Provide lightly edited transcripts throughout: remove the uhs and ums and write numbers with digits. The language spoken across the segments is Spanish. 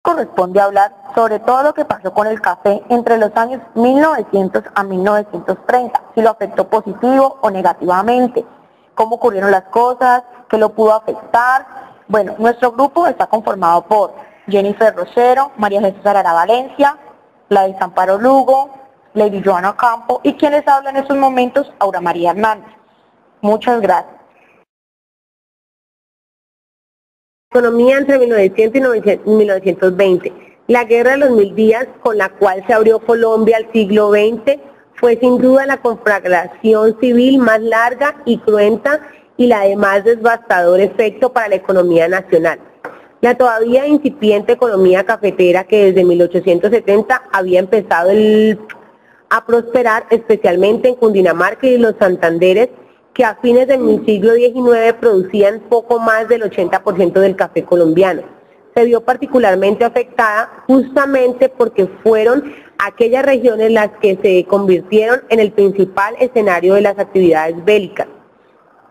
corresponde hablar sobre todo lo que pasó con el café entre los años 1900 a 1930, si lo afectó positivo o negativamente, cómo ocurrieron las cosas, qué lo pudo afectar. Bueno, nuestro grupo está conformado por Jennifer Rosero, María Jesús Arara Valencia, Gladys Amparo Lugo, Lady Joana Campo y quien les habla en estos momentos, Aura María Hernández. Muchas gracias. Economía entre 1900 y 1920. La Guerra de los 1000 días, con la cual se abrió Colombia al siglo XX, fue sin duda la conflagración civil más larga y cruenta y la de más devastador efecto para la economía nacional. La todavía incipiente economía cafetera que desde 1870 había empezado a prosperar, especialmente en Cundinamarca y los Santanderes, que a fines del siglo XIX producían poco más del 80% del café colombiano. Se vio particularmente afectada justamente porque fueron aquellas regiones las que se convirtieron en el principal escenario de las actividades bélicas.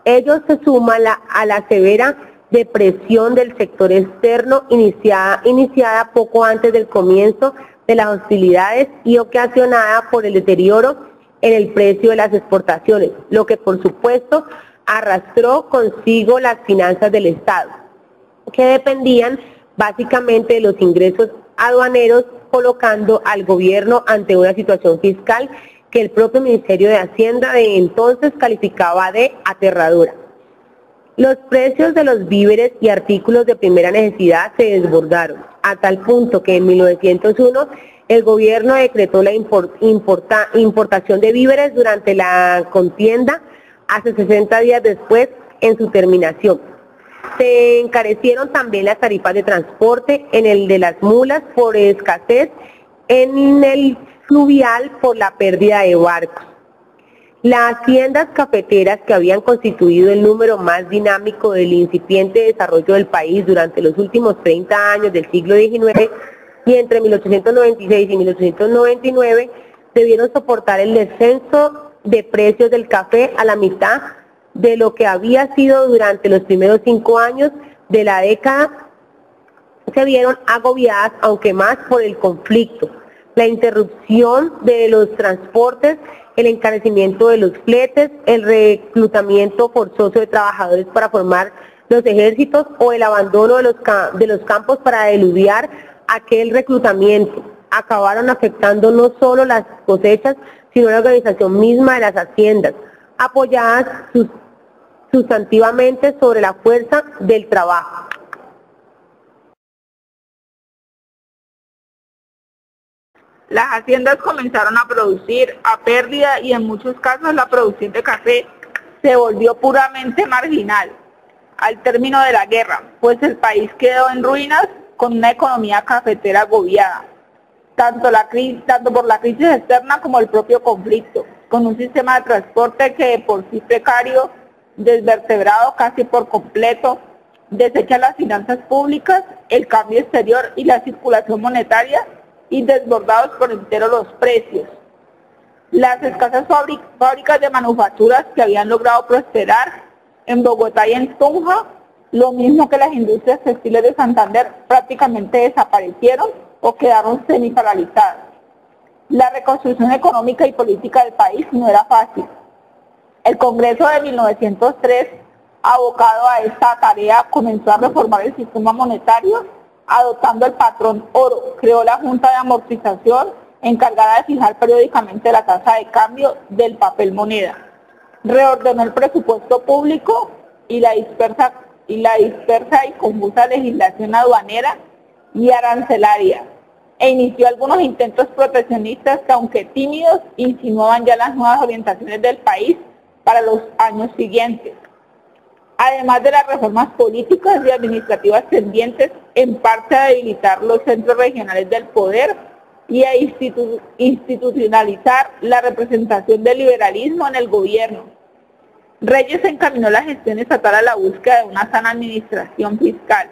Ello se suma a la severa depresión del sector externo iniciada poco antes del comienzo de las hostilidades y ocasionada por el deterioro en el precio de las exportaciones, lo que por supuesto arrastró consigo las finanzas del Estado, que dependían básicamente de los ingresos aduaneros, colocando al gobierno ante una situación fiscal que el propio Ministerio de Hacienda de entonces calificaba de aterradora. Los precios de los víveres y artículos de primera necesidad se desbordaron, a tal punto que en 1901 el gobierno decretó la importación de víveres durante la contienda hasta 60 días después en su terminación. Se encarecieron también las tarifas de transporte, en el de las mulas por escasez, en el fluvial por la pérdida de barcos. Las haciendas cafeteras, que habían constituido el número más dinámico del incipiente desarrollo del país durante los últimos 30 años del siglo XIX, y entre 1896 y 1899 debieron soportar el descenso de precios del café a la mitad de lo que había sido durante los primeros 5 años de la década. Se vieron agobiadas, aunque más por el conflicto, la interrupción de los transportes, el encarecimiento de los fletes, el reclutamiento forzoso de trabajadores para formar los ejércitos o el abandono de los campos para eludiar aquel reclutamiento. Acabaron afectando no solo las cosechas, sino la organización misma de las haciendas, apoyadas sustantivamente sobre la fuerza del trabajo. Las haciendas comenzaron a producir a pérdida y en muchos casos la producción de café se volvió puramente marginal al término de la guerra, pues el país quedó en ruinas con una economía cafetera agobiada, tanto por la crisis externa como el propio conflicto, con un sistema de transporte que de por sí precario, desvertebrado casi por completo, desecha las finanzas públicas, el cambio exterior y la circulación monetaria, y desbordados por entero los precios. Las escasas fábricas de manufacturas que habían logrado prosperar en Bogotá y en Tunja, lo mismo que las industrias textiles de Santander, prácticamente desaparecieron o quedaron semi-paralizadas. La reconstrucción económica y política del país no era fácil. El Congreso de 1903, abocado a esta tarea, comenzó a reformar el sistema monetario, adoptando el patrón oro. Creó la Junta de Amortización, encargada de fijar periódicamente la tasa de cambio del papel moneda. Reordenó el presupuesto público y la dispersa y confusa legislación aduanera y arancelaria, e inició algunos intentos proteccionistas que, aunque tímidos, insinuaban ya las nuevas orientaciones del país para los años siguientes. Además de las reformas políticas y administrativas tendientes en parte a debilitar los centros regionales del poder y a institucionalizar la representación del liberalismo en el gobierno. Reyes encaminó la gestión estatal a la búsqueda de una sana administración fiscal,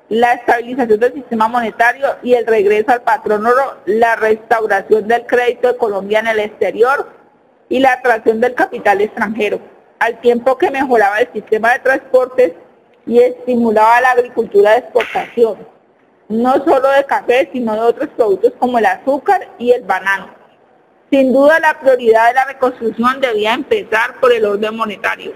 la estabilización del sistema monetario y el regreso al patrón oro, la restauración del crédito de Colombia en el exterior y la atracción del capital extranjero, al tiempo que mejoraba el sistema de transportes y estimulaba la agricultura de exportación. no solo de café, sino de otros productos como el azúcar y el banano. Sin duda, la prioridad de la reconstrucción debía empezar por el orden monetario.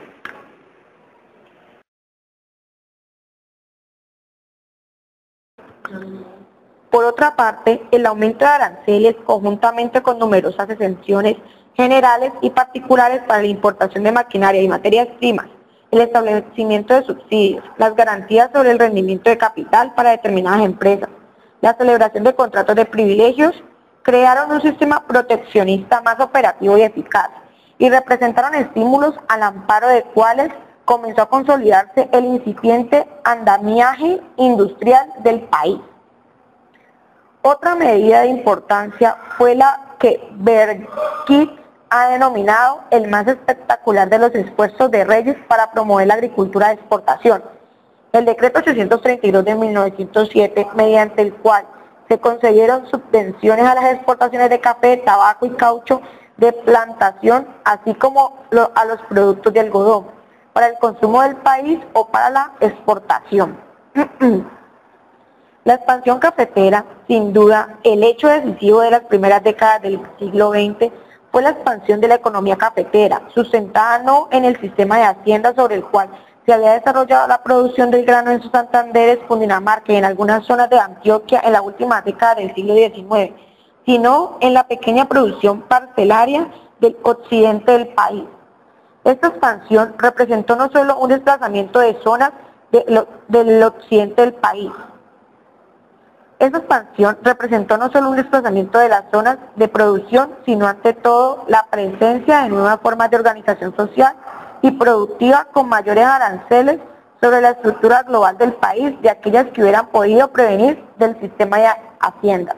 Por otra parte, el aumento de aranceles, conjuntamente con numerosas exenciones generales y particulares para la importación de maquinaria y materias primas, el establecimiento de subsidios, las garantías sobre el rendimiento de capital para determinadas empresas, la celebración de contratos de privilegios, crearon un sistema proteccionista más operativo y eficaz y representaron estímulos al amparo de cuales comenzó a consolidarse el incipiente andamiaje industrial del país. Otra medida de importancia fue la que Berkowitz ha denominado el más espectacular de los esfuerzos de Reyes para promover la agricultura de exportación, el decreto 832 de 1907, mediante el cual se concedieron subvenciones a las exportaciones de café, tabaco y caucho de plantación, así como a los productos de algodón, para el consumo del país o para la exportación. La expansión cafetera, sin duda, el hecho decisivo de las primeras décadas del siglo XX fue la expansión de la economía cafetera, sustentada no en el sistema de hacienda sobre el cual se había desarrollado la producción del grano en sus Santanderes, Cundinamarca y en algunas zonas de Antioquia en la última década del siglo XIX, sino en la pequeña producción parcelaria del occidente del país. Esta expansión representó no solo un desplazamiento de zonas del occidente del país. Esta expansión representó no solo un desplazamiento de las zonas de producción, sino ante todo la presencia de nuevas formas de organización social y productiva con mayores aranceles sobre la estructura global del país de aquellas que hubieran podido prevenir del sistema de hacienda.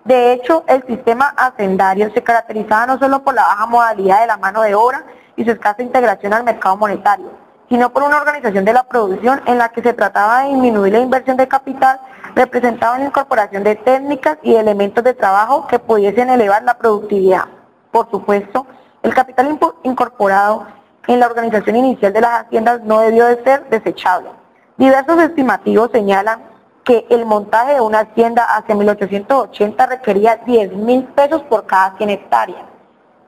De hecho, el sistema hacendario se caracterizaba no solo por la baja modalidad de la mano de obra y su escasa integración al mercado monetario, sino por una organización de la producción en la que se trataba de disminuir la inversión de capital, representaba la incorporación de técnicas y elementos de trabajo que pudiesen elevar la productividad. Por supuesto, el capital incorporado en la organización inicial de las haciendas no debió de ser desechable. Diversos estimativos señalan que el montaje de una hacienda hacia 1880 requería 10.000 pesos por cada 100 hectáreas.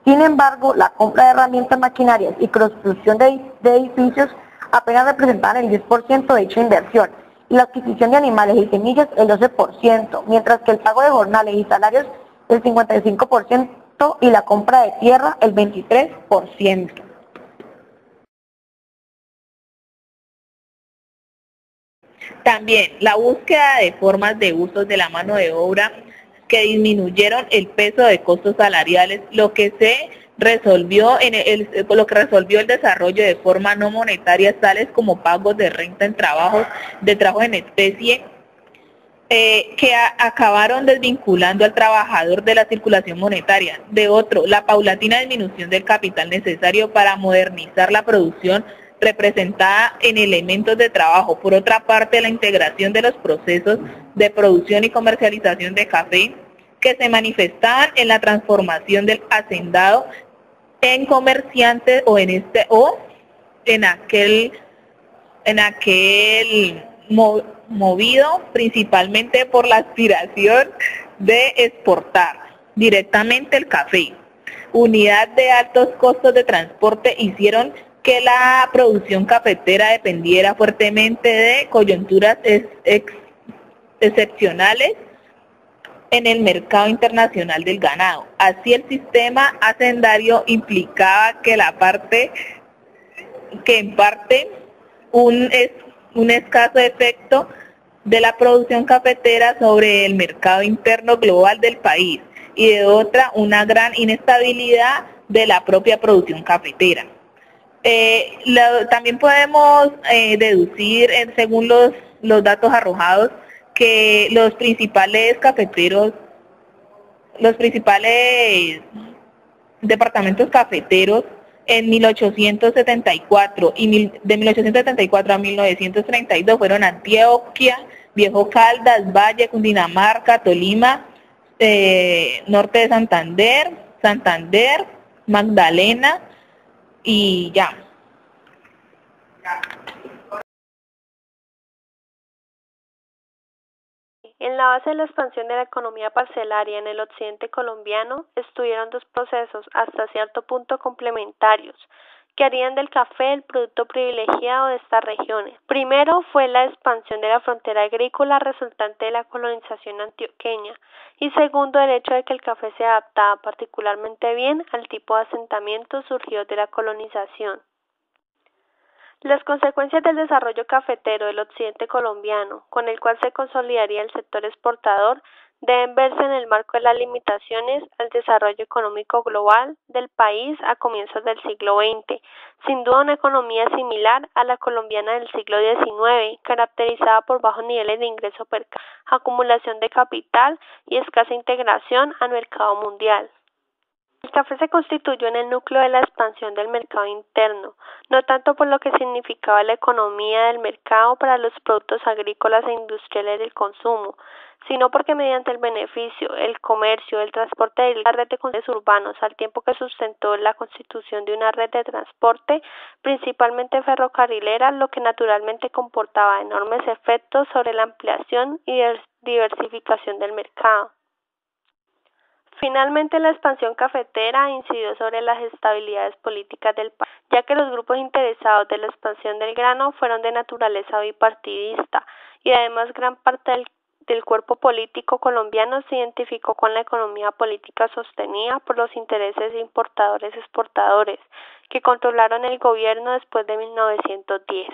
Sin embargo, la compra de herramientas, maquinarias y construcción de edificios apenas representaban el 10% de dicha inversión, y la adquisición de animales y semillas el 12%, mientras que el pago de jornales y salarios el 55% y la compra de tierra el 23%. También la búsqueda de formas de usos de la mano de obra que disminuyeron el peso de costos salariales, lo que resolvió el desarrollo de formas no monetarias tales como pagos de renta en trabajos en especie, que acabaron desvinculando al trabajador de la circulación monetaria. De otro, la paulatina disminución del capital necesario para modernizar la producción representada en elementos de trabajo. Por otra parte, la integración de los procesos de producción y comercialización de café que se manifestaban en la transformación del hacendado en comerciante o en aquel movido principalmente por la aspiración de exportar directamente el café. Unidad de altos costos de transporte hicieron que la producción cafetera dependiera fuertemente de coyunturas excepcionales en el mercado internacional del ganado. Así, el sistema hacendario implicaba que en parte un escaso efecto de la producción cafetera sobre el mercado interno global del país, y de otra, una gran inestabilidad de la propia producción cafetera. También podemos deducir, según los datos arrojados, que los principales departamentos cafeteros en 1874 y de 1874 a 1932 fueron Antioquia, Viejo Caldas, Valle, Cundinamarca, Tolima, norte de Santander, Magdalena y ya. En la base de la expansión de la economía parcelaria en el occidente colombiano estuvieron dos procesos hasta cierto punto complementarios, que harían del café el producto privilegiado de estas regiones. Primero fue la expansión de la frontera agrícola resultante de la colonización antioqueña y segundo el hecho de que el café se adaptaba particularmente bien al tipo de asentamientos surgidos de la colonización. Las consecuencias del desarrollo cafetero del occidente colombiano, con el cual se consolidaría el sector exportador, deben verse en el marco de las limitaciones al desarrollo económico global del país a comienzos del siglo XX, sin duda una economía similar a la colombiana del siglo XIX, caracterizada por bajos niveles de ingreso per cápita, acumulación de capital y escasa integración al mercado mundial. El café se constituyó en el núcleo de la expansión del mercado interno, no tanto por lo que significaba la economía del mercado para los productos agrícolas e industriales del consumo, sino porque mediante el beneficio, el comercio, el transporte y la red de conexiones urbanos, al tiempo que sustentó la constitución de una red de transporte, principalmente ferrocarrilera, lo que naturalmente comportaba enormes efectos sobre la ampliación y diversificación del mercado. Finalmente, la expansión cafetera incidió sobre las estabilidades políticas del país, ya que los grupos interesados de la expansión del grano fueron de naturaleza bipartidista y además gran parte del cuerpo político colombiano se identificó con la economía política sostenida por los intereses importadores-exportadores que controlaron el gobierno después de 1910.